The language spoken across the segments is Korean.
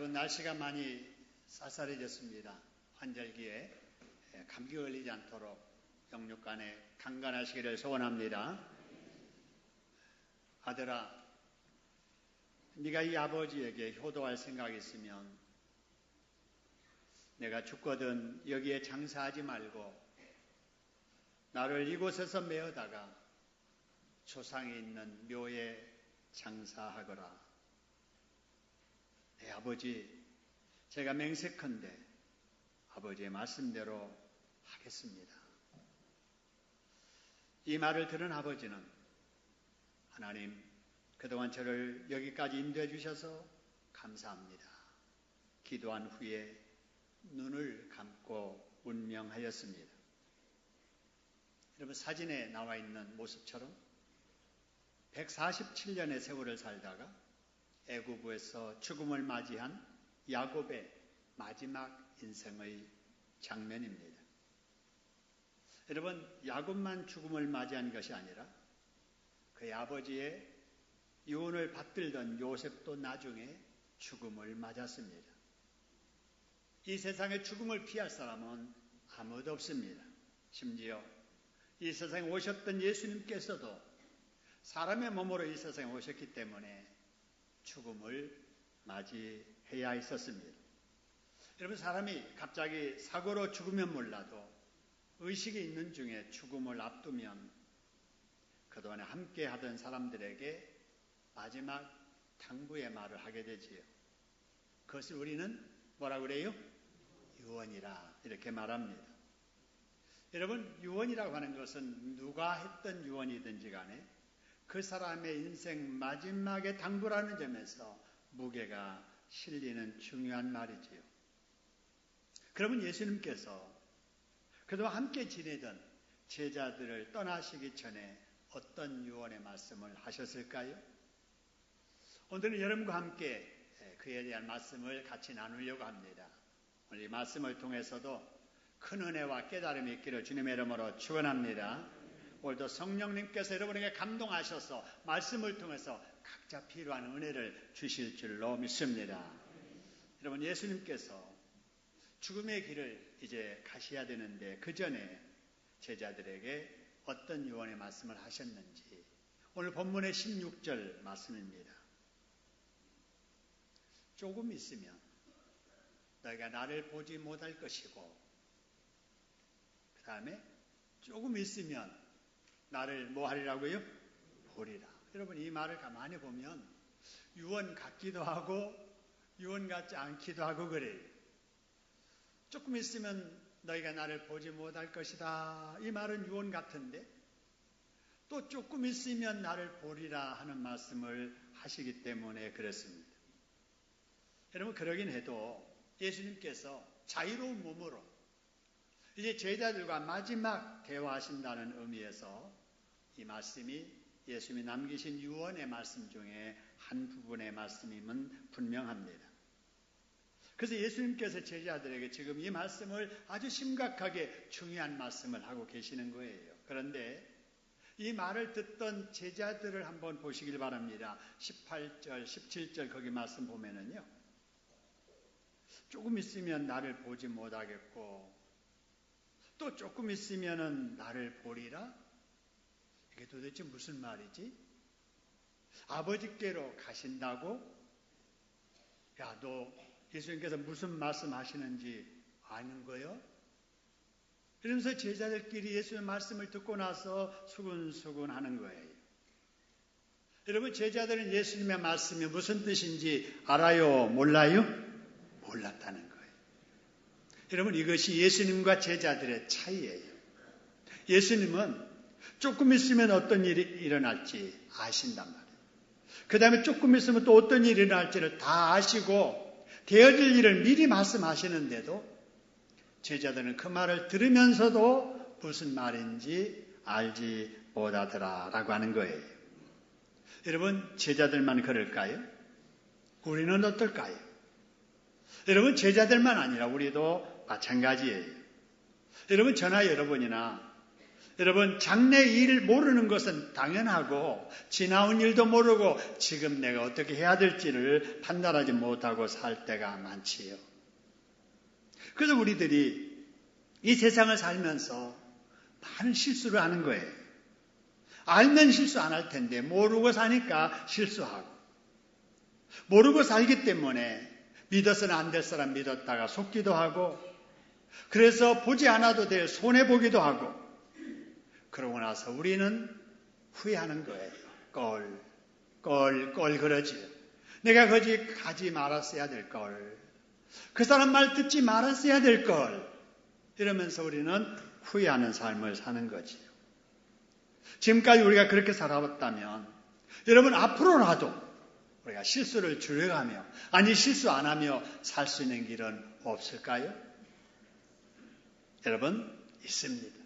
여러분, 날씨가 많이 쌀쌀해졌습니다. 환절기에 감기 걸리지 않도록 영육간에 강건하시기를 소원합니다. 아들아, 네가 이 아버지에게 효도할 생각이 있으면 내가 죽거든 여기에 장사하지 말고 나를 이곳에서 메어다가 조상이 있는 묘에 장사하거라. 네, 아버지, 제가 맹세컨대 아버지의 말씀대로 하겠습니다. 이 말을 들은 아버지는 하나님, 그동안 저를 여기까지 인도해 주셔서 감사합니다. 기도한 후에 눈을 감고 운명하였습니다. 여러분, 사진에 나와 있는 모습처럼 147년의 세월을 살다가 애굽에서 죽음을 맞이한 야곱의 마지막 인생의 장면입니다. 여러분, 야곱만 죽음을 맞이한 것이 아니라 그의 아버지의 유언을 받들던 요셉도 나중에 죽음을 맞았습니다. 이 세상에 죽음을 피할 사람은 아무도 없습니다. 심지어 이 세상에 오셨던 예수님께서도 사람의 몸으로 이 세상에 오셨기 때문에 죽음을 맞이해야 했었습니다. 여러분, 사람이 갑자기 사고로 죽으면 몰라도 의식이 있는 중에 죽음을 앞두면 그동안에 함께 하던 사람들에게 마지막 당부의 말을 하게 되지요. 그것을 우리는 뭐라고 그래요? 유언이라 이렇게 말합니다. 여러분, 유언이라고 하는 것은 누가 했던 유언이든지 간에 그 사람의 인생 마지막에 당부라는 점에서 무게가 실리는 중요한 말이지요. 그러면 예수님께서 그동안 함께 지내던 제자들을 떠나시기 전에 어떤 유언의 말씀을 하셨을까요? 오늘은 여러분과 함께 그에 대한 말씀을 같이 나누려고 합니다. 오늘 이 말씀을 통해서도 큰 은혜와 깨달음이 있기를 주님의 이름으로 축원합니다. 오늘도 성령님께서 여러분에게 감동하셔서 말씀을 통해서 각자 필요한 은혜를 주실 줄로 믿습니다. 여러분, 예수님께서 죽음의 길을 이제 가셔야 되는데 그 전에 제자들에게 어떤 유언의 말씀을 하셨는지 오늘 본문의 16절 말씀입니다. 조금 있으면 너희가 나를 보지 못할 것이고 그 다음에 조금 있으면 나를 뭐 하리라고요? 보리라. 여러분, 이 말을 가만히 보면 유언 같기도 하고 유언 같지 않기도 하고 그래요. 조금 있으면 너희가 나를 보지 못할 것이다. 이 말은 유언 같은데 또 조금 있으면 나를 보리라 하는 말씀을 하시기 때문에 그렇습니다. 여러분, 그러긴 해도 예수님께서 자유로운 몸으로 이제 제자들과 마지막 대화하신다는 의미에서 이 말씀이 예수님이 남기신 유언의 말씀 중에 한 부분의 말씀임은 분명합니다. 그래서 예수님께서 제자들에게 지금 이 말씀을 아주 심각하게 중요한 말씀을 하고 계시는 거예요. 그런데 이 말을 듣던 제자들을 한번 보시길 바랍니다. 18절, 17절 거기 말씀 보면은요. 조금 있으면 나를 보지 못하겠고 또 조금 있으면은 나를 보리라? 이게 도대체 무슨 말이지? 아버지께로 가신다고? 야, 너 예수님께서 무슨 말씀 하시는지 아는 거요? 그러면서 제자들끼리 예수의 말씀을 듣고 나서 수근수근 하는 거예요. 여러분, 제자들은 예수님의 말씀이 무슨 뜻인지 알아요? 몰라요? 몰랐다는 거예요. 여러분, 이것이 예수님과 제자들의 차이예요. 예수님은 조금 있으면 어떤 일이 일어날지 아신단 말이에요. 그 다음에 조금 있으면 또 어떤 일이 일어날지를 다 아시고 되어질 일을 미리 말씀하시는데도 제자들은 그 말을 들으면서도 무슨 말인지 알지 못하더라라고 하는 거예요. 여러분, 제자들만 그럴까요? 우리는 어떨까요? 여러분, 제자들만 아니라 우리도 마찬가지예요. 여러분, 저나 여러분이나 여러분, 장래 일 모르는 것은 당연하고 지나온 일도 모르고 지금 내가 어떻게 해야 될지를 판단하지 못하고 살 때가 많지요. 그래서 우리들이 이 세상을 살면서 많은 실수를 하는 거예요. 알면 실수 안 할 텐데 모르고 사니까 실수하고, 모르고 살기 때문에 믿어서는 안 될 사람 믿었다가 속기도 하고, 그래서 보지 않아도 될 손해보기도 하고, 그러고 나서 우리는 후회하는 거예요. 껄 그러지요. 내가 거기 가지 말았어야 될 걸, 그 사람 말 듣지 말았어야 될 걸, 이러면서 우리는 후회하는 삶을 사는 거지요. 지금까지 우리가 그렇게 살아왔다면 여러분, 앞으로라도 우리가 실수를 줄여가며, 아니 실수 안 하며 살 수 있는 길은 없을까요? 여러분, 있습니다.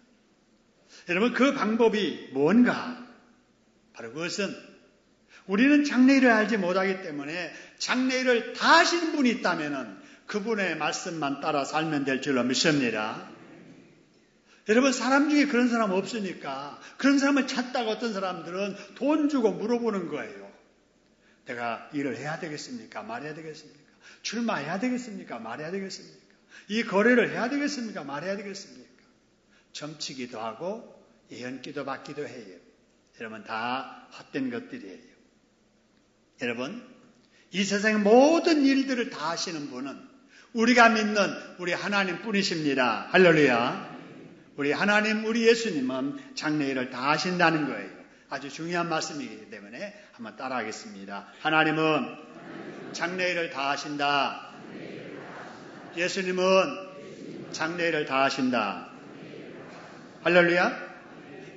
여러분, 그 방법이 뭔가? 바로 그것은 우리는 장래일을 알지 못하기 때문에 장래일을 다 아시는 분이 있다면 그분의 말씀만 따라 살면 될 줄로 믿습니다. 여러분, 사람 중에 그런 사람 없으니까 그런 사람을 찾다가 어떤 사람들은 돈 주고 물어보는 거예요. 내가 일을 해야 되겠습니까? 말해야 되겠습니까? 출마해야 되겠습니까? 말해야 되겠습니까? 이 거래를 해야 되겠습니까? 말해야 되겠습니까? 점치기도 하고 예언기도 받기도 해요. 여러분, 다 헛된 것들이에요. 여러분, 이 세상의 모든 일들을 다 하시는 분은 우리가 믿는 우리 하나님 뿐이십니다. 할렐루야. 우리 하나님, 우리 예수님은 장래일을 다 하신다는 거예요. 아주 중요한 말씀이기 때문에 한번 따라하겠습니다. 하나님은 장래일을 다 하신다. 예수님은 장래일을 다 하신다. 할렐루야.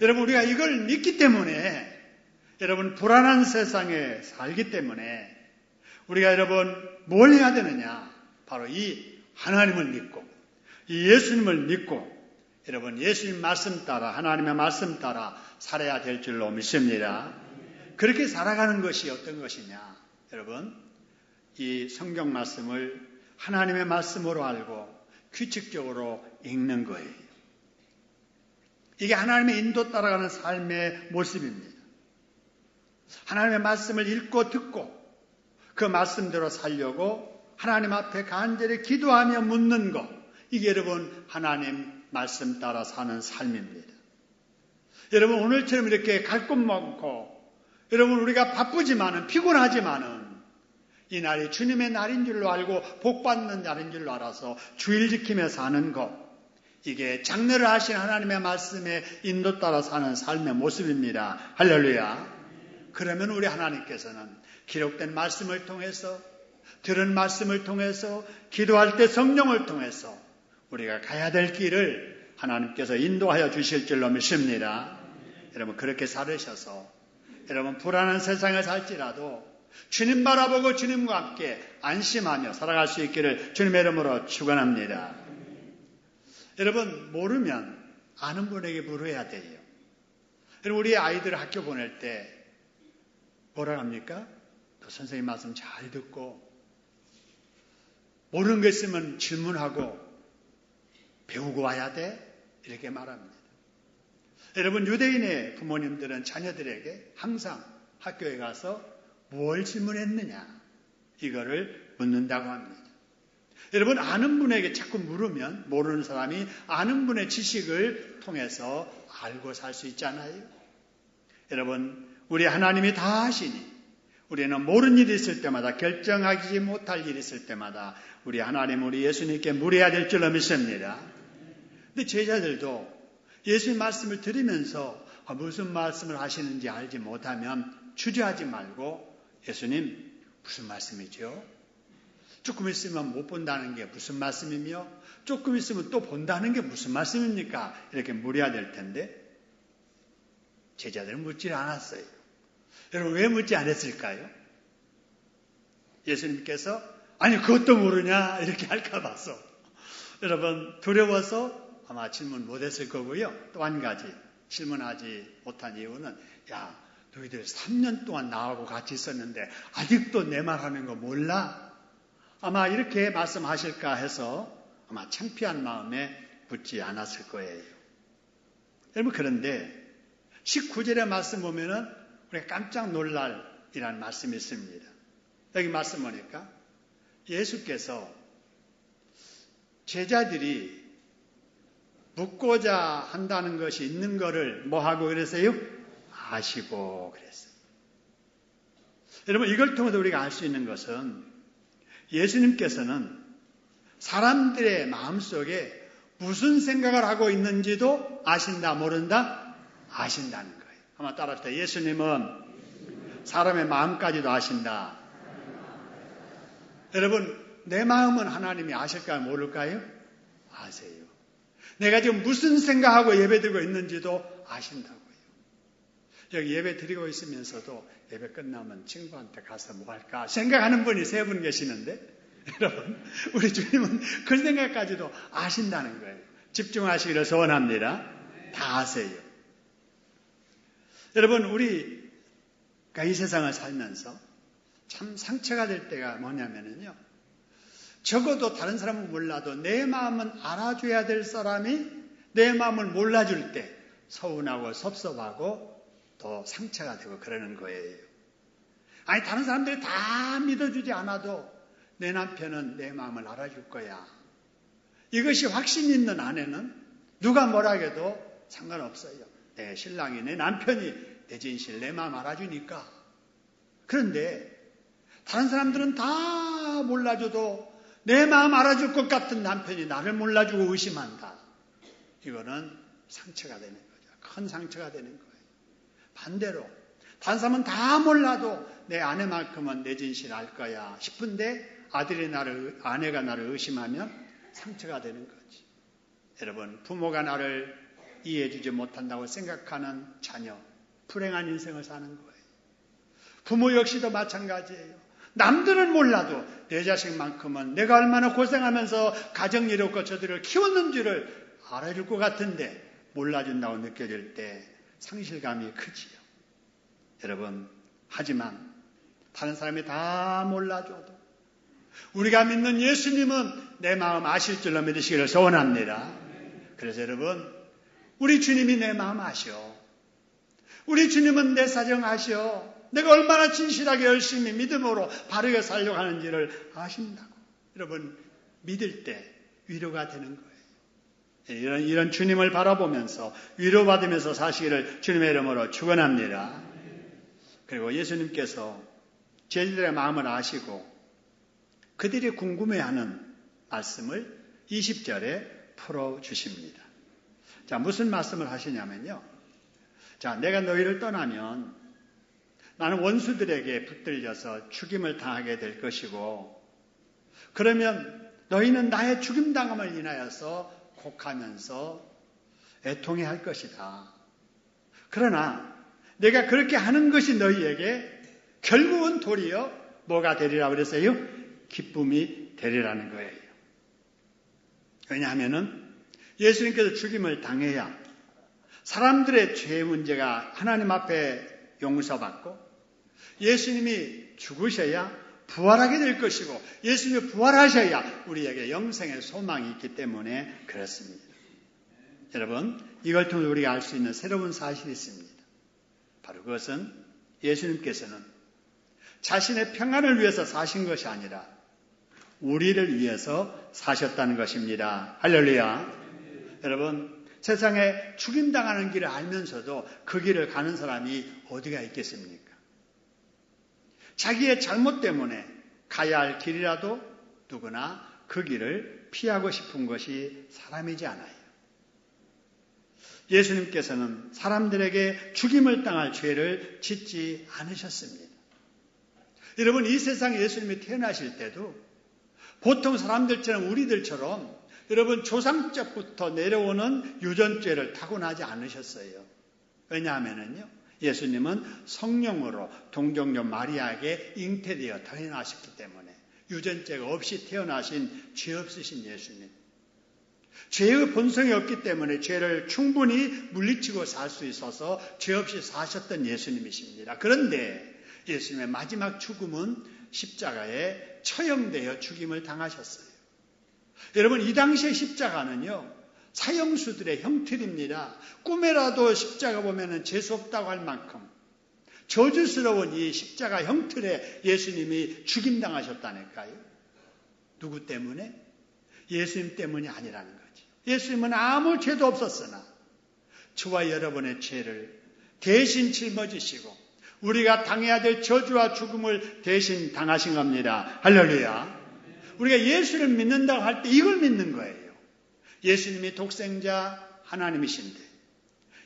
여러분, 우리가 이걸 믿기 때문에, 여러분, 불안한 세상에 살기 때문에 우리가 여러분 뭘 해야 되느냐? 바로 이 하나님을 믿고 이 예수님을 믿고 여러분 예수님 말씀 따라, 하나님의 말씀 따라 살아야 될 줄로 믿습니다. 그렇게 살아가는 것이 어떤 것이냐? 여러분, 이 성경 말씀을 하나님의 말씀으로 알고 규칙적으로 읽는 거예요. 이게 하나님의 인도 따라가는 삶의 모습입니다. 하나님의 말씀을 읽고 듣고 그 말씀대로 살려고 하나님 앞에 간절히 기도하며 묻는 것, 이게 여러분 하나님 말씀 따라 사는 삶입니다. 여러분, 오늘처럼 이렇게 갈 곳 많고 여러분 우리가 바쁘지만은 피곤하지만은 이 날이 주님의 날인 줄로 알고 복받는 날인 줄로 알아서 주일 지키며 사는 것, 이게 장래를 하신 하나님의 말씀에 인도 따라 사는 삶의 모습입니다. 할렐루야. 그러면 우리 하나님께서는 기록된 말씀을 통해서, 들은 말씀을 통해서, 기도할 때 성령을 통해서 우리가 가야 될 길을 하나님께서 인도하여 주실 줄로 믿습니다. 여러분, 그렇게 살으셔서 여러분 불안한 세상을 살지라도 주님 바라보고 주님과 함께 안심하며 살아갈 수 있기를 주님의 이름으로 축원합니다. 여러분, 모르면 아는 분에게 물어야 돼요. 여러분, 우리 아이들을 학교 보낼 때 뭐라 합니까? 또 선생님 말씀 잘 듣고 모르는 거 있으면 질문하고 배우고 와야 돼? 이렇게 말합니다. 여러분, 유대인의 부모님들은 자녀들에게 항상 학교에 가서 뭘 질문했느냐, 이거를 묻는다고 합니다. 여러분, 아는 분에게 자꾸 물으면 모르는 사람이 아는 분의 지식을 통해서 알고 살 수 있잖아요. 여러분, 우리 하나님이 다 하시니 우리는 모르는 일이 있을 때마다, 결정하지 못할 일이 있을 때마다 우리 하나님, 우리 예수님께 물어야 될 줄로 믿습니다. 근데 제자들도 예수님 말씀을 들으면서 무슨 말씀을 하시는지 알지 못하면 주저하지 말고, 예수님 무슨 말씀이죠? 조금 있으면 못 본다는 게 무슨 말씀이며 조금 있으면 또 본다는 게 무슨 말씀입니까? 이렇게 물어야 될 텐데 제자들은 묻지 않았어요. 여러분, 왜 묻지 않았을까요? 예수님께서 아니 그것도 모르냐 이렇게 할까 봐서, 여러분 두려워서 아마 질문 못했을 거고요. 또 한 가지 질문하지 못한 이유는, 야 너희들 3년 동안 나하고 같이 있었는데 아직도 내 말하는 거 몰라? 아마 이렇게 말씀하실까 해서 아마 창피한 마음에 묻지 않았을 거예요. 여러분, 그런데 19절의 말씀 보면은 우리가 깜짝 놀랄 이라는 말씀이 있습니다. 여기 말씀 보니까 예수께서 제자들이 묻고자 한다는 것이 있는 거를 뭐하고 그랬어요? 아시고 그랬어요. 여러분, 이걸 통해서 우리가 알 수 있는 것은 예수님께서는 사람들의 마음속에 무슨 생각을 하고 있는지도 아신다, 모른다? 아신다는 거예요. 한번 따라합시다. 예수님은 사람의 마음까지도 아신다. 여러분, 내 마음은 하나님이 아실까요? 모를까요? 아세요. 내가 지금 무슨 생각하고 예배드리고 있는지도 아신다고요. 여기 예배 드리고 있으면서도 예배 끝나면 친구한테 가서 뭐 할까 생각하는 분이 3분 계시는데, 여러분, 우리 주님은 그 생각까지도 아신다는 거예요. 집중하시기를 소원합니다. 다 아세요. 여러분, 우리가 이 세상을 살면서 참 상처가 될 때가 뭐냐면요, 적어도 다른 사람은 몰라도 내 마음은 알아줘야 될 사람이 내 마음을 몰라줄 때 서운하고 섭섭하고 또 상처가 되고 그러는 거예요. 아니, 다른 사람들이 다 믿어주지 않아도 내 남편은 내 마음을 알아줄 거야. 이것이 확신 있는 아내는 누가 뭐라 해도 상관없어요. 내 신랑이, 내 남편이, 내 진실, 내 마음 알아주니까. 그런데 다른 사람들은 다 몰라줘도 내 마음 알아줄 것 같은 남편이 나를 몰라주고 의심한다. 이거는 상처가 되는 거죠. 큰 상처가 되는 거예요. 반대로 다른 사람은 다 몰라도 내 아내만큼은 내 진실 알 거야 싶은데 아내가 나를 의심하면 상처가 되는 거지. 여러분, 부모가 나를 이해해주지 못한다고 생각하는 자녀, 불행한 인생을 사는 거예요. 부모 역시도 마찬가지예요. 남들은 몰라도 내 자식만큼은 내가 얼마나 고생하면서 가정 이뤘고 저들을 키웠는지를 알아줄 것 같은데 몰라준다고 느껴질 때 상실감이 크지요. 여러분, 하지만 다른 사람이 다 몰라줘도 우리가 믿는 예수님은 내 마음 아실 줄로 믿으시기를 소원합니다. 그래서 여러분, 우리 주님이 내 마음 아셔. 우리 주님은 내 사정 아셔. 내가 얼마나 진실하게 열심히 믿음으로 바르게 살려고 하는지를 아신다고. 여러분, 믿을 때 위로가 되는 거예요. 이런 주님을 바라보면서 위로받으면서 사시기를 주님의 이름으로 축원합니다. 그리고 예수님께서 제자들의 마음을 아시고 그들이 궁금해하는 말씀을 20절에 풀어주십니다. 자, 무슨 말씀을 하시냐면요. 자, 내가 너희를 떠나면 나는 원수들에게 붙들려서 죽임을 당하게 될 것이고, 그러면 너희는 나의 죽임당함을 인하여서 곡하면서 애통해할 것이다. 그러나 내가 그렇게 하는 것이 너희에게 결국은 도리어 뭐가 되리라 그랬어요? 기쁨이 되리라는 거예요. 왜냐하면은 예수님께서 죽임을 당해야 사람들의 죄의 문제가 하나님 앞에 용서받고 예수님이 죽으셔야 부활하게 될 것이고 예수님이 부활하셔야 우리에게 영생의 소망이 있기 때문에 그렇습니다. 여러분, 이걸 통해 우리가 알 수 있는 새로운 사실이 있습니다. 바로 그것은 예수님께서는 자신의 평안을 위해서 사신 것이 아니라 우리를 위해서 사셨다는 것입니다. 할렐루야. 여러분, 세상에 죽임당하는 길을 알면서도 그 길을 가는 사람이 어디가 있겠습니까? 자기의 잘못 때문에 가야 할 길이라도 누구나 그 길을 피하고 싶은 것이 사람이지 않아요. 예수님께서는 사람들에게 죽임을 당할 죄를 짓지 않으셨습니다. 여러분, 이 세상에 예수님이 태어나실 때도 보통 사람들처럼 우리들처럼 여러분 조상적부터 내려오는 유전죄를 타고나지 않으셨어요. 왜냐하면요, 예수님은 성령으로 동정녀 마리아에게 잉태되어 태어나셨기 때문에 유전죄가 없이 태어나신 죄 없으신 예수님. 죄의 본성이 없기 때문에 죄를 충분히 물리치고 살 수 있어서 죄 없이 사셨던 예수님이십니다. 그런데 예수님의 마지막 죽음은 십자가에 처형되어 죽임을 당하셨어요. 여러분, 이 당시의 십자가는요, 사형수들의 형틀입니다. 꿈에라도 십자가 보면은 재수없다고 할 만큼 저주스러운 이 십자가 형틀에 예수님이 죽임당하셨다니까요. 누구 때문에? 예수님 때문이 아니라는 거지. 예수님은 아무 죄도 없었으나 저와 여러분의 죄를 대신 짊어지시고 우리가 당해야 될 저주와 죽음을 대신 당하신 겁니다. 할렐루야. 우리가 예수를 믿는다고 할 때 이걸 믿는 거예요. 예수님이 독생자 하나님이신데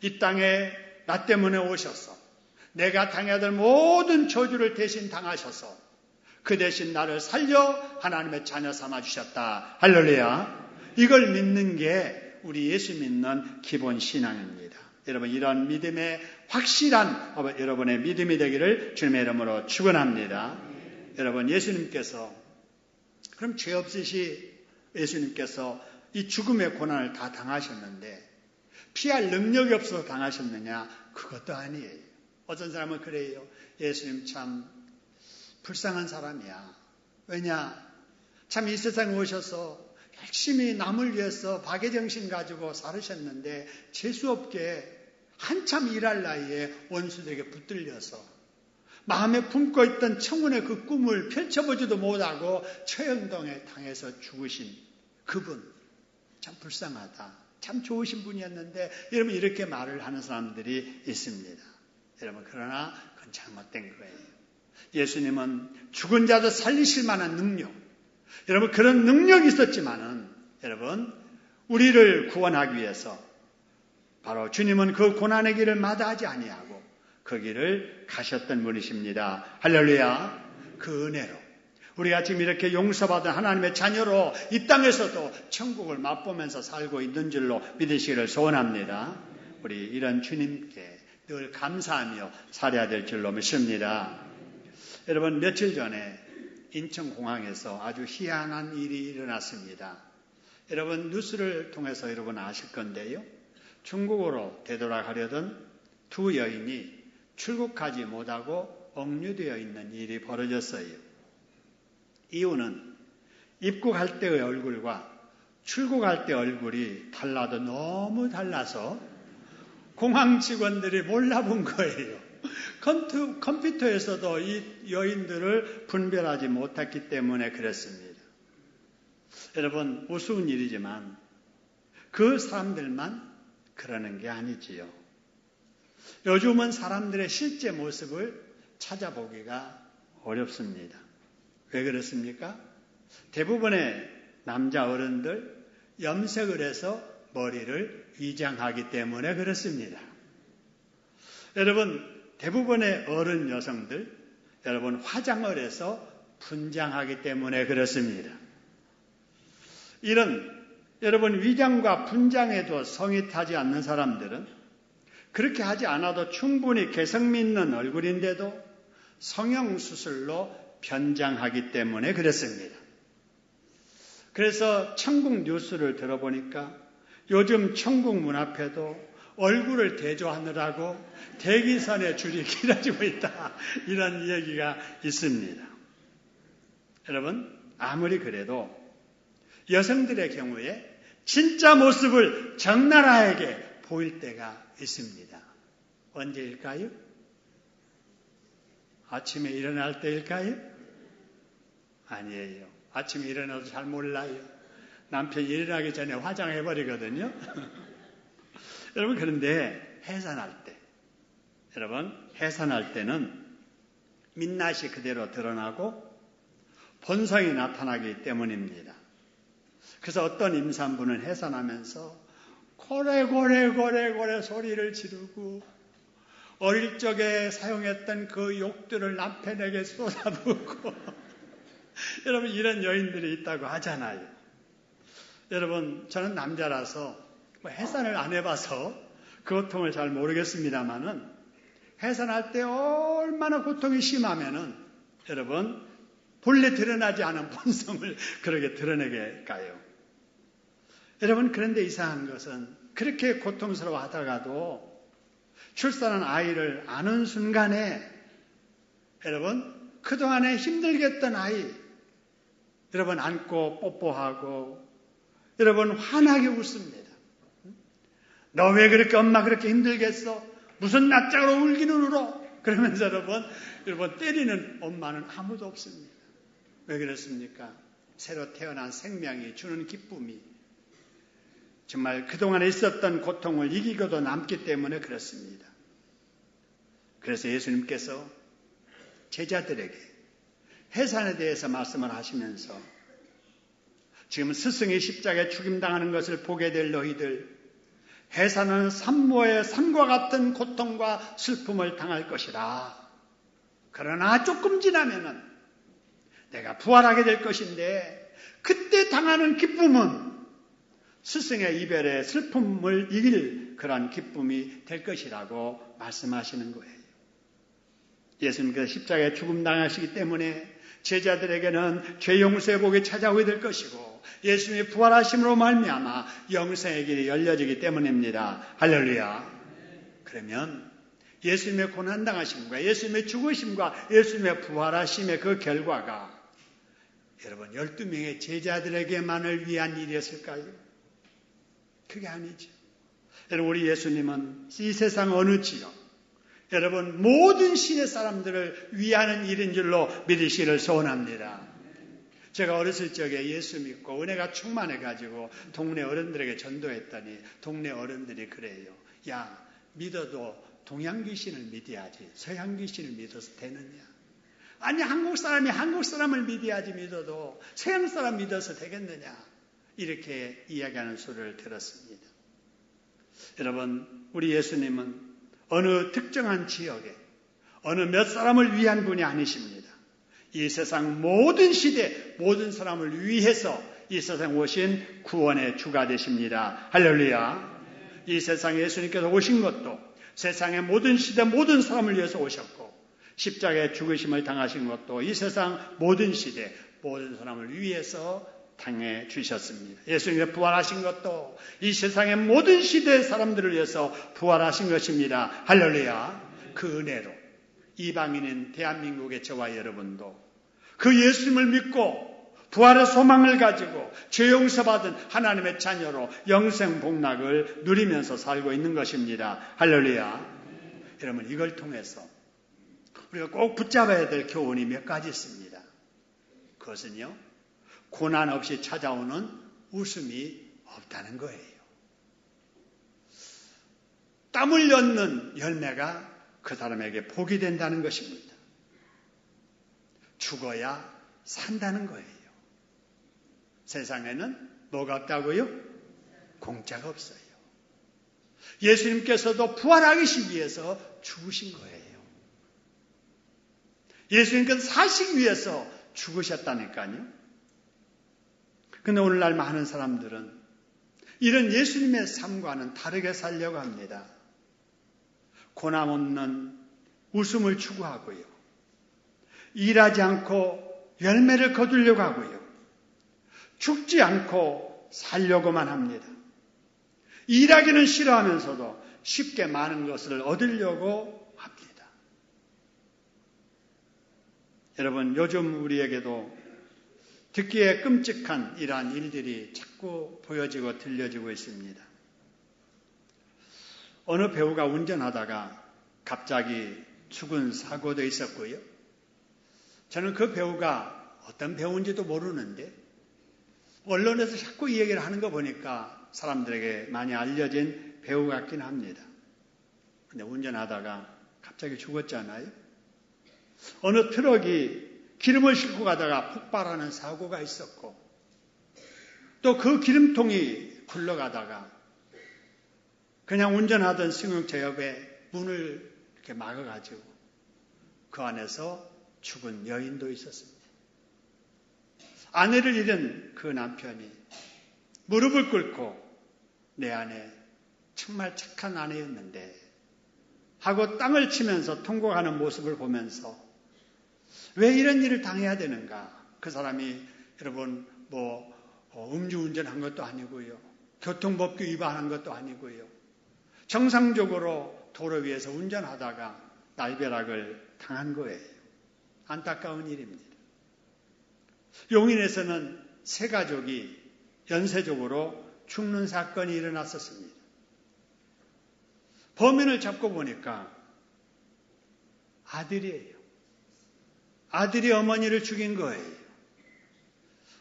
이 땅에 나 때문에 오셔서 내가 당해야 될 모든 저주를 대신 당하셔서 그 대신 나를 살려 하나님의 자녀 삼아주셨다. 할렐루야. 이걸 믿는 게 우리 예수 믿는 기본 신앙입니다. 여러분 이런 믿음의 확실한 여러분의 믿음이 되기를 주님의 이름으로 축원합니다. 여러분 예수님께서 그럼 죄 없으시 예수님께서 이 죽음의 고난을 다 당하셨는데 피할 능력이 없어서 당하셨느냐? 그것도 아니에요. 어떤 사람은 그래요. 예수님 참 불쌍한 사람이야. 왜냐? 참 이 세상에 오셔서 열심히 남을 위해서 박애정신 가지고 살으셨는데 재수없게 한참 일할 나이에 원수들에게 붙들려서 마음에 품고 있던 청운의 그 꿈을 펼쳐보지도 못하고 처형동에 당해서 죽으신 그분 참 불쌍하다. 참 좋으신 분이었는데 여러분 이렇게 말을 하는 사람들이 있습니다. 여러분 그러나 그건 잘못된 거예요. 예수님은 죽은 자도 살리실 만한 능력, 여러분 그런 능력이 있었지만은 여러분 우리를 구원하기 위해서 바로 주님은 그 고난의 길을 마다하지 아니하고 그 길을 가셨던 분이십니다. 할렐루야. 그 은혜로 우리가 지금 이렇게 용서받은 하나님의 자녀로 이 땅에서도 천국을 맛보면서 살고 있는 줄로 믿으시기를 소원합니다. 우리 이런 주님께 늘 감사하며 살아야 될 줄로 믿습니다. 여러분 며칠 전에 인천공항에서 아주 희한한 일이 일어났습니다. 여러분 뉴스를 통해서 여러분 아실 건데요. 중국으로 되돌아가려던 두 여인이 출국하지 못하고 억류되어 있는 일이 벌어졌어요. 이유는 입국할 때의 얼굴과 출국할 때 얼굴이 달라도 너무 달라서 공항 직원들이 몰라본 거예요. 컴퓨터에서도 이 여인들을 분별하지 못했기 때문에 그랬습니다. 여러분 우스운 일이지만 그 사람들만 그러는 게 아니지요. 요즘은 사람들의 실제 모습을 찾아보기가 어렵습니다. 왜 그렇습니까? 대부분의 남자 어른들 염색을 해서 머리를 위장하기 때문에 그렇습니다. 여러분 대부분의 어른 여성들 여러분 화장을 해서 분장하기 때문에 그렇습니다. 이런 여러분 위장과 분장에도 성이 타지 않는 사람들은 그렇게 하지 않아도 충분히 개성 있는 얼굴인데도 성형수술로 변장하기 때문에 그렇습니다. 그래서 천국 뉴스를 들어보니까 요즘 천국 문 앞에도 얼굴을 대조하느라고 대기선에 줄이 길어지고 있다. 이런 얘기가 있습니다. 여러분 아무리 그래도 여성들의 경우에 진짜 모습을 적나라하게 보일 때가 있습니다. 언제일까요? 아침에 일어날 때일까요? 아니에요. 아침에 일어나도 잘 몰라요. 남편이 일어나기 전에 화장해버리거든요. 여러분 그런데 해산할 때 여러분 해산할 때는 민낯이 그대로 드러나고 본성이 나타나기 때문입니다. 그래서 어떤 임산부는 해산하면서 고래고래 소리를 지르고 어릴 적에 사용했던 그 욕들을 남편에게 쏟아붓고 여러분 이런 여인들이 있다고 하잖아요. 여러분 저는 남자라서 해산을 안 해봐서 그 고통을 잘 모르겠습니다만은 해산할 때 얼마나 고통이 심하면은 여러분 본래 드러나지 않은 본성을 그렇게 드러내게 가요. 여러분 그런데 이상한 것은 그렇게 고통스러워 하다가도 출산한 아이를 안은 순간에 여러분 그동안에 힘들게 했던 아이 여러분 안고 뽀뽀하고 여러분 환하게 웃습니다. 너 왜 그렇게 엄마 그렇게 힘들겠어? 무슨 낯짝으로 울기는 울어? 그러면서 여러분 때리는 엄마는 아무도 없습니다. 왜 그렇습니까? 새로 태어난 생명이 주는 기쁨이 정말 그동안에 있었던 고통을 이기고도 남기 때문에 그렇습니다. 그래서 예수님께서 제자들에게 해산에 대해서 말씀을 하시면서 지금 스승이 십자가에 죽임당하는 것을 보게 될 너희들, 해산은 산모의 산과 같은 고통과 슬픔을 당할 것이라. 그러나 조금 지나면은 내가 부활하게 될 것인데 그때 당하는 기쁨은 스승의 이별의 슬픔을 이길 그러한 기쁨이 될 것이라고 말씀하시는 거예요. 예수님께서 십자가에 죽임당하시기 때문에 제자들에게는 죄 용서의 복이 찾아오게 될 것이고 예수님의 부활하심으로 말미암아 영생의 길이 열려지기 때문입니다. 할렐루야. 그러면 예수님의 고난당하심과 예수님의 죽으심과 예수님의 부활하심의 그 결과가 여러분 12명의 제자들에게만을 위한 일이었을까요? 그게 아니죠. 여러분 우리 예수님은 이 세상 어느 지역 여러분 모든 시대 사람들을 위하는 일인 줄로 믿으시기를 소원합니다. 제가 어렸을 적에 예수 믿고 은혜가 충만해가지고 동네 어른들에게 전도했더니 동네 어른들이 그래요. 야 믿어도 동양 귀신을 믿어야지 서양 귀신을 믿어서 되느냐. 아니 한국 사람이 한국 사람을 믿어야지 믿어도 서양 사람 믿어서 되겠느냐. 이렇게 이야기하는 소리를 들었습니다. 여러분 우리 예수님은 어느 특정한 지역에 어느 몇 사람을 위한 분이 아니십니다. 이 세상 모든 시대 모든 사람을 위해서 이 세상에 오신 구원의 주가 되십니다. 할렐루야. 이 세상에 예수님께서 오신 것도 세상의 모든 시대 모든 사람을 위해서 오셨고 십자가의 죽으심을 당하신 것도 이 세상 모든 시대 모든 사람을 위해서 당해 주셨습니다. 예수님이 부활하신 것도 이 세상의 모든 시대의 사람들을 위해서 부활하신 것입니다. 할렐루야. 그 은혜로 이방인인 대한민국의 저와 여러분도 그 예수님을 믿고 부활의 소망을 가지고 죄 용서받은 하나님의 자녀로 영생 복락을 누리면서 살고 있는 것입니다. 할렐루야. 여러분 이걸 통해서 우리가 꼭 붙잡아야 될 교훈이 몇 가지 있습니다. 그것은요. 고난 없이 찾아오는 웃음이 없다는 거예요. 땀을 넣는 열매가 그 사람에게 복이 된다는 것입니다. 죽어야 산다는 거예요. 세상에는 뭐가 없다고요? 공짜가 없어요. 예수님께서도 부활하기 위해서 죽으신 거예요. 예수님께서 사시기 위해서 죽으셨다니까요. 근데 오늘날 많은 사람들은 이런 예수님의 삶과는 다르게 살려고 합니다. 고난 없는 웃음을 추구하고요. 일하지 않고 열매를 거두려고 하고요. 죽지 않고 살려고만 합니다. 일하기는 싫어하면서도 쉽게 많은 것을 얻으려고 합니다. 여러분 요즘 우리에게도 듣기에 끔찍한 이러한 일들이 자꾸 보여지고 들려지고 있습니다. 어느 배우가 운전하다가 갑자기 죽은 사고도 있었고요. 저는 그 배우가 어떤 배우인지도 모르는데 언론에서 자꾸 이 얘기를 하는 거 보니까 사람들에게 많이 알려진 배우 같긴 합니다. 근데 운전하다가 갑자기 죽었잖아요. 어느 트럭이 기름을 싣고 가다가 폭발하는 사고가 있었고 또 그 기름통이 굴러가다가 그냥 운전하던 승용차 옆에 문을 이렇게 막아가지고 그 안에서 죽은 여인도 있었습니다. 아내를 잃은 그 남편이 무릎을 꿇고 내 아내 정말 착한 아내였는데 하고 땅을 치면서 통곡하는 모습을 보면서 왜 이런 일을 당해야 되는가? 그 사람이 여러분 음주운전한 것도 아니고요. 교통법규 위반한 것도 아니고요. 정상적으로 도로 위에서 운전하다가 날벼락을 당한 거예요. 안타까운 일입니다. 용인에서는 세 가족이 연쇄적으로 죽는 사건이 일어났었습니다. 범인을 잡고 보니까 아들이에요. 아들이 어머니를 죽인 거예요.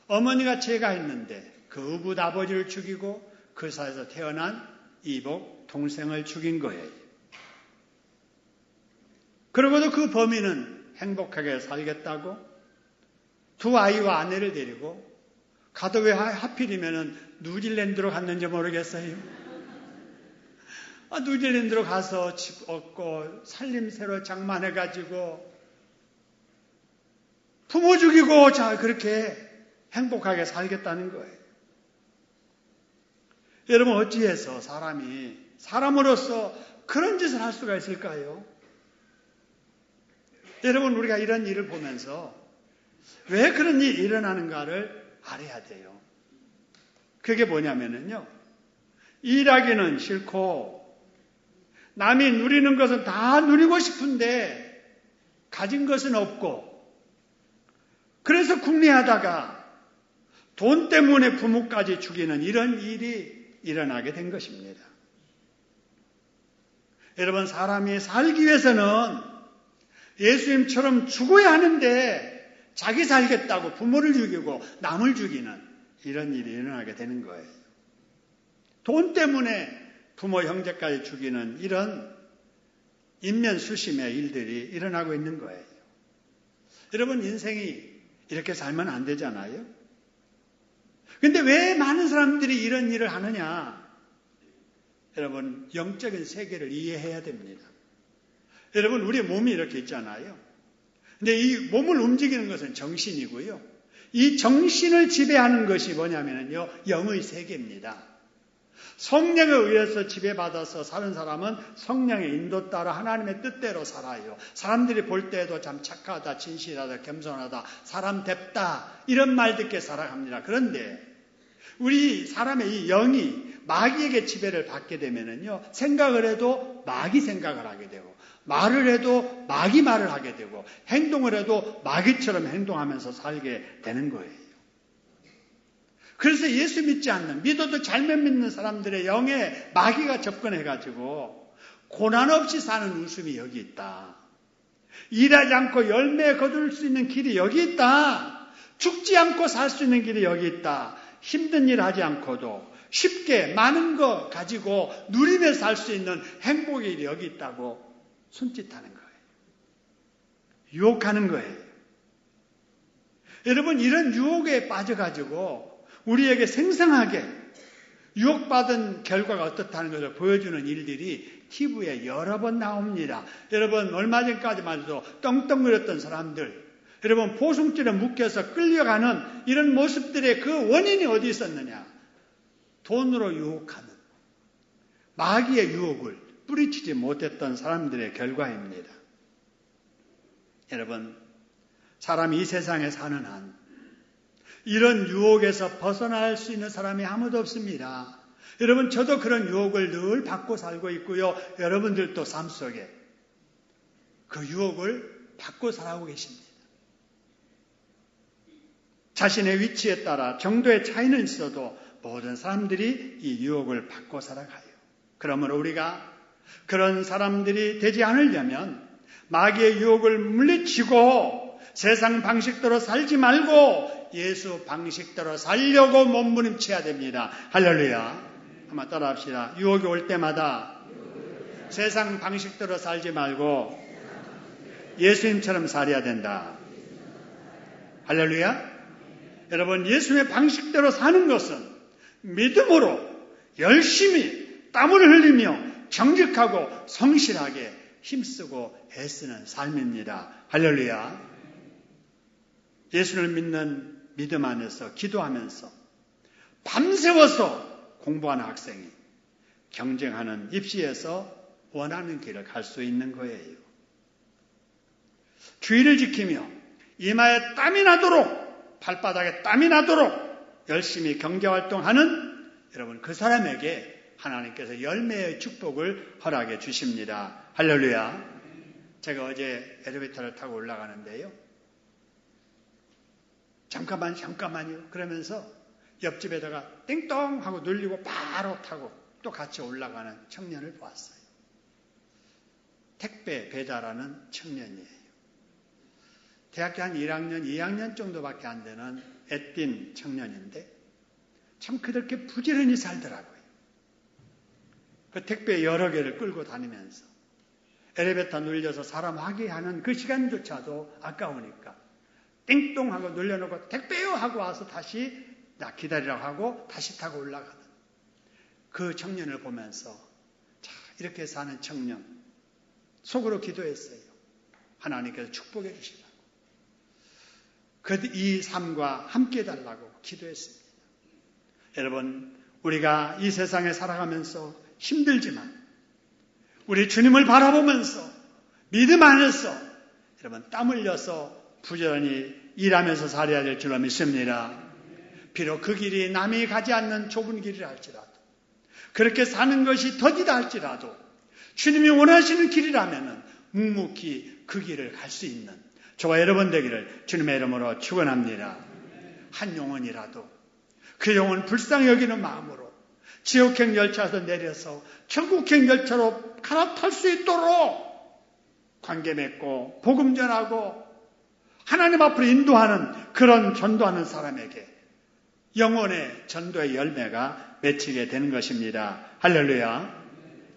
어머니가 죄가 있는데 그 의붓 아버지를 죽이고 그 사이에서 태어난 이복 동생을 죽인 거예요. 그러고도 그 범인은 행복하게 살겠다고 두 아이와 아내를 데리고 가도 왜 하필이면 뉴질랜드로 갔는지 모르겠어요. 뉴질랜드로 가서 집 얻고 살림새로 장만해가지고 부모 죽이고 그렇게 행복하게 살겠다는 거예요. 여러분 어찌해서 사람이 사람으로서 그런 짓을 할 수가 있을까요? 여러분 우리가 이런 일을 보면서 왜 그런 일이 일어나는가를 알아야 돼요. 그게 뭐냐면요. 일하기는 싫고 남이 누리는 것은 다 누리고 싶은데 가진 것은 없고 그래서 궁리하다가 돈 때문에 부모까지 죽이는 이런 일이 일어나게 된 것입니다. 여러분 사람이 살기 위해서는 예수님처럼 죽어야 하는데 자기 살겠다고 부모를 죽이고 남을 죽이는 이런 일이 일어나게 되는 거예요. 돈 때문에 부모 형제까지 죽이는 이런 인면수심의 일들이 일어나고 있는 거예요. 여러분 인생이 이렇게 살면 안 되잖아요. 근데 왜 많은 사람들이 이런 일을 하느냐? 여러분 영적인 세계를 이해해야 됩니다. 여러분 우리 몸이 이렇게 있잖아요. 근데 이 몸을 움직이는 것은 정신이고요. 이 정신을 지배하는 것이 뭐냐면요. 영의 세계입니다. 성령에 의해서 지배받아서 사는 사람은 성령의 인도 따라 하나님의 뜻대로 살아요. 사람들이 볼 때에도 참 착하다, 진실하다, 겸손하다, 사람답다 이런 말 듣게 살아갑니다. 그런데 우리 사람의 이 영이 마귀에게 지배를 받게 되면은요, 생각을 해도 마귀 생각을 하게 되고, 말을 해도 마귀 말을 하게 되고, 행동을 해도 마귀처럼 행동하면서 살게 되는 거예요. 그래서 예수 믿지 않는, 믿어도 잘못 믿는 사람들의 영에 마귀가 접근해가지고 고난 없이 사는 웃음이 여기 있다. 일하지 않고 열매 거둘 수 있는 길이 여기 있다. 죽지 않고 살 수 있는 길이 여기 있다. 힘든 일 하지 않고도 쉽게 많은 거 가지고 누리며 살 수 있는 행복의 일이 여기 있다고 손짓하는 거예요. 유혹하는 거예요. 여러분 이런 유혹에 빠져가지고 우리에게 생생하게 유혹받은 결과가 어떻다는 것을 보여주는 일들이 TV에 여러 번 나옵니다. 여러분 얼마 전까지만 해도 떵떵거렸던 사람들, 여러분 보송줄에 묶여서 끌려가는 이런 모습들의 그 원인이 어디 있었느냐? 돈으로 유혹하는 마귀의 유혹을 뿌리치지 못했던 사람들의 결과입니다. 여러분 사람이 이 세상에 사는 한 이런 유혹에서 벗어날 수 있는 사람이 아무도 없습니다. 여러분 저도 그런 유혹을 늘 받고 살고 있고요. 여러분들도 삶 속에 그 유혹을 받고 살아오고 계십니다. 자신의 위치에 따라 정도의 차이는 있어도 모든 사람들이 이 유혹을 받고 살아가요. 그러므로 우리가 그런 사람들이 되지 않으려면 마귀의 유혹을 물리치고 세상 방식대로 살지 말고 예수 방식대로 살려고 몸부림쳐야 됩니다. 할렐루야. 한번 따라합시다. 유혹이 올 때마다 세상 방식대로 살지 말고 예수님처럼 살아야 된다. 할렐루야. 여러분 예수님의 방식대로 사는 것은 믿음으로 열심히 땀을 흘리며 정직하고 성실하게 힘쓰고 애쓰는 삶입니다. 할렐루야. 예수를 믿는 믿음 안에서 기도하면서 밤새워서 공부하는 학생이 경쟁하는 입시에서 원하는 길을 갈 수 있는 거예요. 주의를 지키며 이마에 땀이 나도록 발바닥에 땀이 나도록 열심히 경제활동하는 여러분 그 사람에게 하나님께서 열매의 축복을 허락해 주십니다. 할렐루야. 제가 어제 엘리베이터를 타고 올라가는데요. 잠깐만요. 그러면서 옆집에다가 띵동 하고 눌리고 바로 타고 또 같이 올라가는 청년을 보았어요. 택배 배달하는 청년이에요. 대학교 한 1학년, 2학년 정도밖에 안 되는 애띤 청년인데 참 그렇게 부지런히 살더라고요. 그 택배 여러 개를 끌고 다니면서 엘리베이터 눌려서 사람 확인하는 그 시간조차도 아까우니까 띵동하고 눌려놓고 택배요 하고 와서 다시 기다리라고 하고 다시 타고 올라가는 그 청년을 보면서 자, 이렇게 사는 청년 속으로 기도했어요. 하나님께서 축복해 주시라고. 이 삶과 함께 해달라고 기도했습니다. 여러분, 우리가 이 세상에 살아가면서 힘들지만 우리 주님을 바라보면서 믿음 안에서 여러분 땀 흘려서 부지런히 일하면서 살아야 될 줄로 믿습니다. 비록 그 길이 남이 가지 않는 좁은 길이라 할지라도 그렇게 사는 것이 더디다 할지라도 주님이 원하시는 길이라면 묵묵히 그 길을 갈 수 있는 저와 여러분 되기를 주님의 이름으로 축원합니다. 한 영혼이라도 그 영혼 불쌍히 여기는 마음으로 지옥행 열차에서 내려서 천국행 열차로 갈아탈 수 있도록 관계 맺고 복음 전하고 하나님 앞으로 인도하는 그런 전도하는 사람에게 영혼의 전도의 열매가 맺히게 되는 것입니다. 할렐루야.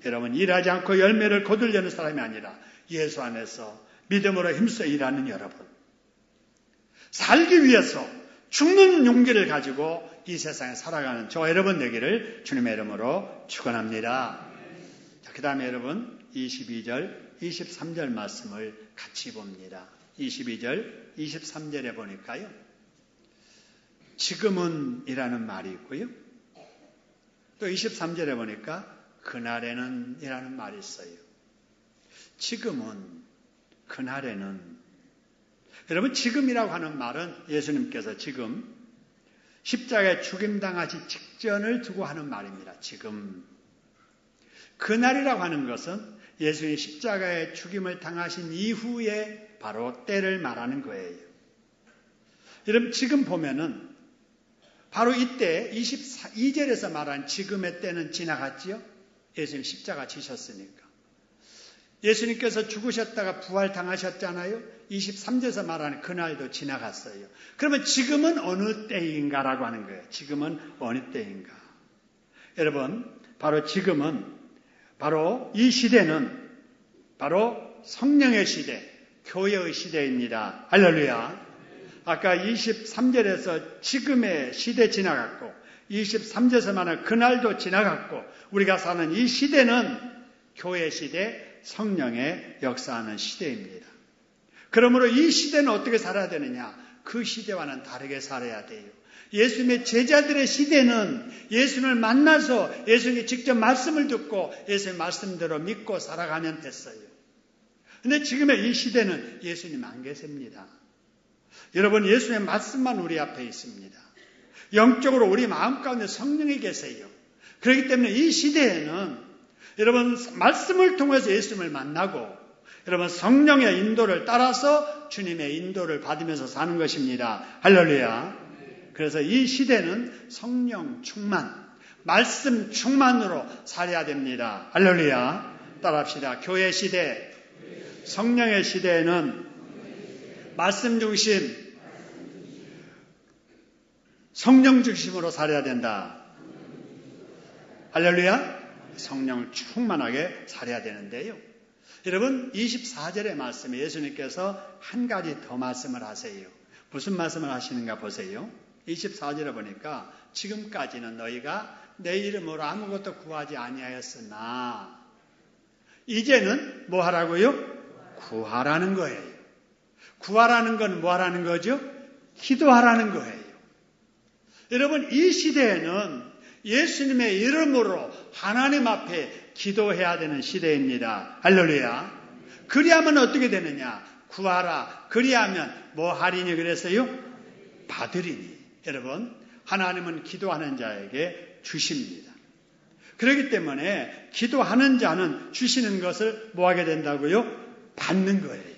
여러분, 일하지 않고 열매를 거두려는 사람이 아니라 예수 안에서 믿음으로 힘써 일하는 여러분, 살기 위해서 죽는 용기를 가지고 이 세상에 살아가는 저와 여러분 되기를 주님의 이름으로 축원합니다. 그 다음에 여러분 22절, 23절 말씀을 같이 봅니다. 22절, 23절에 보니까요. 지금은 이라는 말이 있고요. 또 23절에 보니까 그날에는 이라는 말이 있어요. 지금은, 그날에는. 여러분, 지금이라고 하는 말은 예수님께서 지금 십자가에 죽임당하시 직전을 두고 하는 말입니다. 지금. 그날이라고 하는 것은 예수님이 십자가에 죽임을 당하신 이후에 바로 때를 말하는 거예요. 여러분, 지금 보면은 바로 이때 22절에서 말한 지금의 때는 지나갔지요? 예수님 십자가 지셨으니까. 예수님께서 죽으셨다가 부활당하셨잖아요? 23절에서 말하는 그날도 지나갔어요. 그러면 지금은 어느 때인가라고 하는 거예요. 지금은 어느 때인가. 여러분, 바로 지금은, 바로 이 시대는 바로 성령의 시대, 교회의 시대입니다. 할렐루야. 아까 23절에서 지금의 시대 지나갔고 23절에서 말하는 그날도 지나갔고 우리가 사는 이 시대는 교회 시대, 성령의 역사하는 시대입니다. 그러므로 이 시대는 어떻게 살아야 되느냐? 그 시대와는 다르게 살아야 돼요. 예수님의 제자들의 시대는 예수님을 만나서 예수님이 직접 말씀을 듣고 예수님의 말씀대로 믿고 살아가면 됐어요. 그런데 지금의 이 시대는 예수님 안 계십니다. 여러분, 예수님의 말씀만 우리 앞에 있습니다. 영적으로 우리 마음 가운데 성령이 계세요. 그렇기 때문에 이 시대에는 여러분 말씀을 통해서 예수님을 만나고 여러분 성령의 인도를 따라서 주님의 인도를 받으면서 사는 것입니다. 할렐루야. 그래서 이 시대는 성령 충만, 말씀 충만으로 살아야 됩니다. 할렐루야. 따라합시다. 교회 시대, 성령의 시대에는 말씀 중심, 성령 중심으로 살아야 된다. 할렐루야. 성령을 충만하게 살아야 되는데요. 여러분 24절의 말씀에 예수님께서 한 가지 더 말씀을 하세요. 무슨 말씀을 하시는가 보세요. 24절에 보니까 지금까지는 너희가 내 이름으로 아무것도 구하지 아니하였으나 이제는 뭐 하라고요? 구하라는 거예요. 구하라는 건 뭐 하라는 거죠? 기도하라는 거예요. 여러분 이 시대에는 예수님의 이름으로 하나님 앞에 기도해야 되는 시대입니다. 할렐루야. 그리하면 어떻게 되느냐? 구하라. 그리하면 뭐 하리니 그랬어요? 받으리니. 여러분 하나님은 기도하는 자에게 주십니다. 그렇기 때문에 기도하는 자는 주시는 것을 뭐 하게 된다고요? 받는 거예요.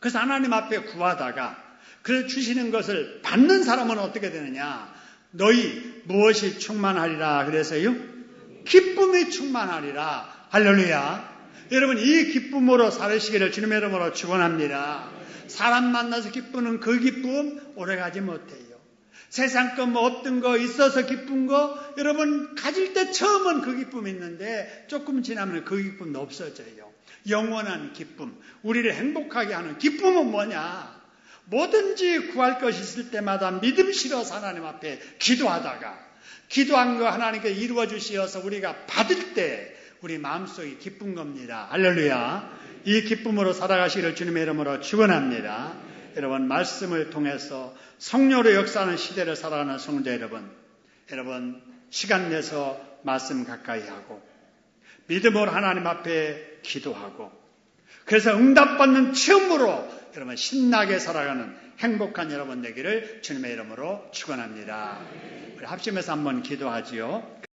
그래서 하나님 앞에 구하다가 그래서 주시는 것을 받는 사람은 어떻게 되느냐? 너희 무엇이 충만하리라 그래서요? 기쁨이 충만하리라. 할렐루야. 여러분 이 기쁨으로 살으시기를 주님의 이름으로 축원합니다. 사람 만나서 기쁘는 그 기쁨 오래가지 못해요. 세상 거 뭐 없던 거 있어서 기쁜 거 여러분 가질 때 처음은 그 기쁨이 있는데 조금 지나면 그 기쁨도 없어져요. 영원한 기쁨, 우리를 행복하게 하는 기쁨은 뭐냐? 뭐든지 구할 것이 있을 때마다 믿음 실어서 하나님 앞에 기도하다가 기도한 거 하나님께 이루어 주시어서 우리가 받을 때 우리 마음속이 기쁜 겁니다. 할렐루야. 이 기쁨으로 살아가시기를 주님의 이름으로 축원합니다. 여러분 말씀을 통해서 성령으로 역사하는 시대를 살아가는 성도 여러분 시간 내서 말씀 가까이 하고 믿음으로 하나님 앞에 기도하고 그래서 응답받는 체험으로 여러분 신나게 살아가는 행복한 여러분 되기를 주님의 이름으로 축원합니다. 우리 합심해서 한번 기도하지요.